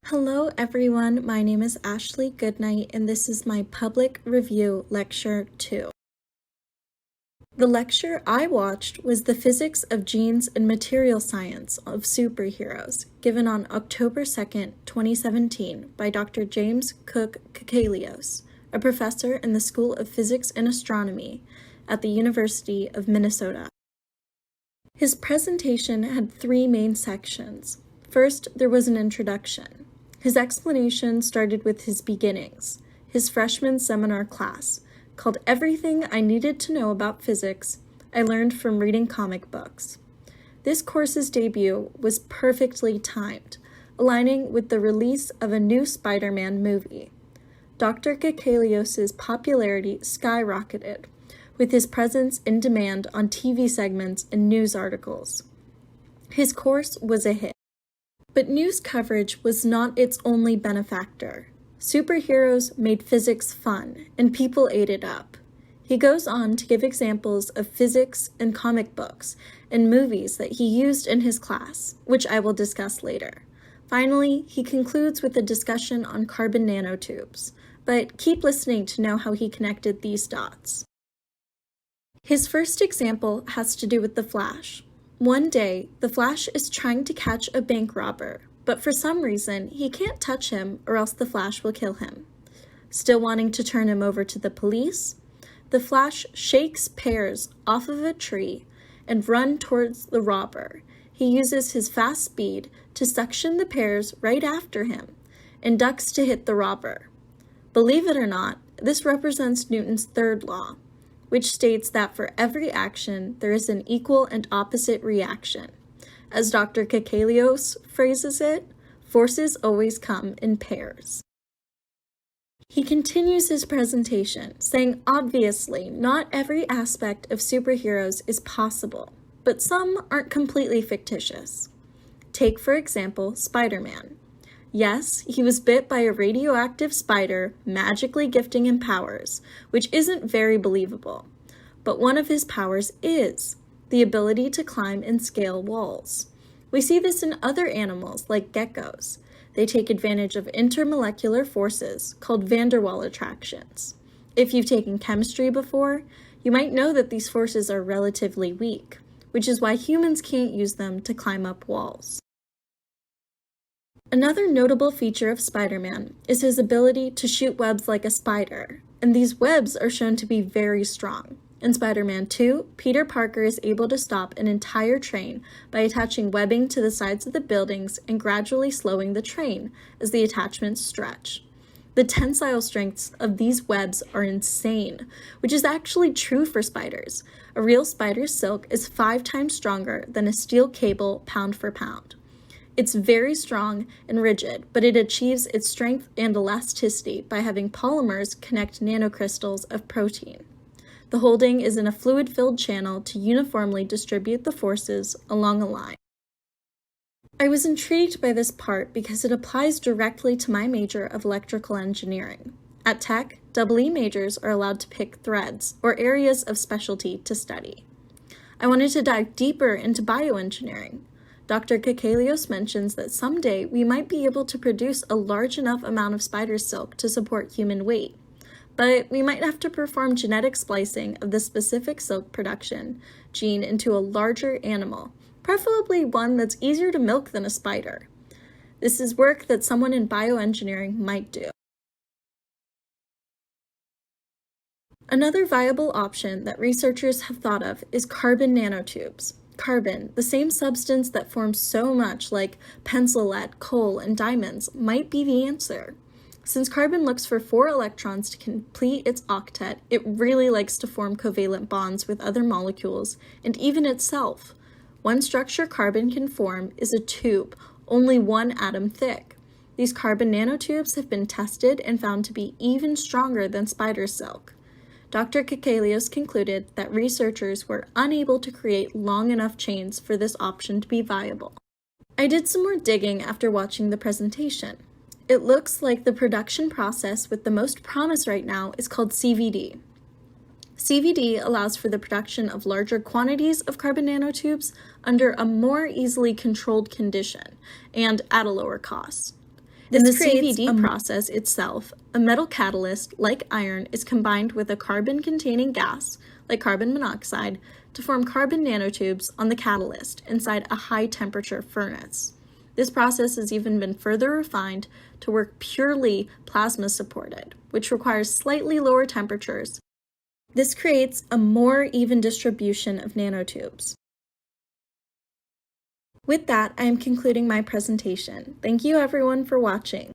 Hello everyone, my name is Ashley Goodnight and this is my public review lecture 2. The lecture I watched was The Physics of Genes and Material Science of Superheroes, given on October 2nd, 2017 by Dr. James Cook Kakalios, a professor in the School of Physics and Astronomy at the University of Minnesota. His presentation had 3 main sections. First, there was an introduction. His explanation started with his beginnings, his freshman seminar class, called Everything I Needed to Know About Physics I Learned from Reading Comic Books. This course's debut was perfectly timed, aligning with the release of a new Spider-Man movie. Dr. Kakalios' popularity skyrocketed, with his presence in demand on TV segments and news articles. His course was a hit. But news coverage was not its only benefactor. Superheroes made physics fun, and people ate it up. He goes on to give examples of physics in comic books and movies that he used in his class, which I will discuss later. Finally, he concludes with a discussion on carbon nanotubes, but keep listening to know how he connected these dots. His first example has to do with the Flash. One day, the Flash is trying to catch a bank robber, but for some reason, he can't touch him or else the Flash will kill him. Still wanting to turn him over to the police, the Flash shakes pears off of a tree and runs towards the robber. He uses his fast speed to suction the pears right after him and ducks to hit the robber. Believe it or not, this represents Newton's third law, which states that for every action, there is an equal and opposite reaction. As Dr. Kakalios phrases it, forces always come in pairs. He continues his presentation, saying obviously not every aspect of superheroes is possible, but some aren't completely fictitious. Take, for example, Spider-Man. Yes, he was bit by a radioactive spider, magically gifting him powers, which isn't very believable. But one of his powers is the ability to climb and scale walls. We see this in other animals like geckos. They take advantage of intermolecular forces called van der Waals attractions. If you've taken chemistry before, you might know that these forces are relatively weak, which is why humans can't use them to climb up walls. Another notable feature of Spider-Man is his ability to shoot webs like a spider, and these webs are shown to be very strong. In Spider-Man 2, Peter Parker is able to stop an entire train by attaching webbing to the sides of the buildings and gradually slowing the train as the attachments stretch. The tensile strengths of these webs are insane, which is actually true for spiders. A real spider's silk is 5 times stronger than a steel cable pound for pound. It's very strong and rigid, but it achieves its strength and elasticity by having polymers connect nanocrystals of protein. The holding is in a fluid-filled channel to uniformly distribute the forces along a line. I was intrigued by this part because it applies directly to my major of electrical engineering. At Tech, EE majors are allowed to pick threads or areas of specialty to study. I wanted to dive deeper into bioengineering. Dr. Kakalios mentions that someday we might be able to produce a large enough amount of spider silk to support human weight, but we might have to perform genetic splicing of the specific silk production gene into a larger animal, preferably one that's easier to milk than a spider. This is work that someone in bioengineering might do. Another viable option that researchers have thought of is carbon nanotubes. Carbon, the same substance that forms so much like pencil lead, coal, and diamonds, might be the answer. Since carbon looks for 4 electrons to complete its octet, it really likes to form covalent bonds with other molecules and even itself. One structure carbon can form is a tube, only 1 atom thick. These carbon nanotubes have been tested and found to be even stronger than spider silk. Dr. Kakalios concluded that researchers were unable to create long enough chains for this option to be viable. I did some more digging after watching the presentation. It looks like the production process with the most promise right now is called CVD. CVD allows for the production of larger quantities of carbon nanotubes under a more easily controlled condition and at a lower cost. In the CVD process itself, a metal catalyst, like iron, is combined with a carbon-containing gas, like carbon monoxide, to form carbon nanotubes on the catalyst inside a high-temperature furnace. This process has even been further refined to work purely plasma-supported, which requires slightly lower temperatures. This creates a more even distribution of nanotubes. With that, I am concluding my presentation. Thank you everyone for watching.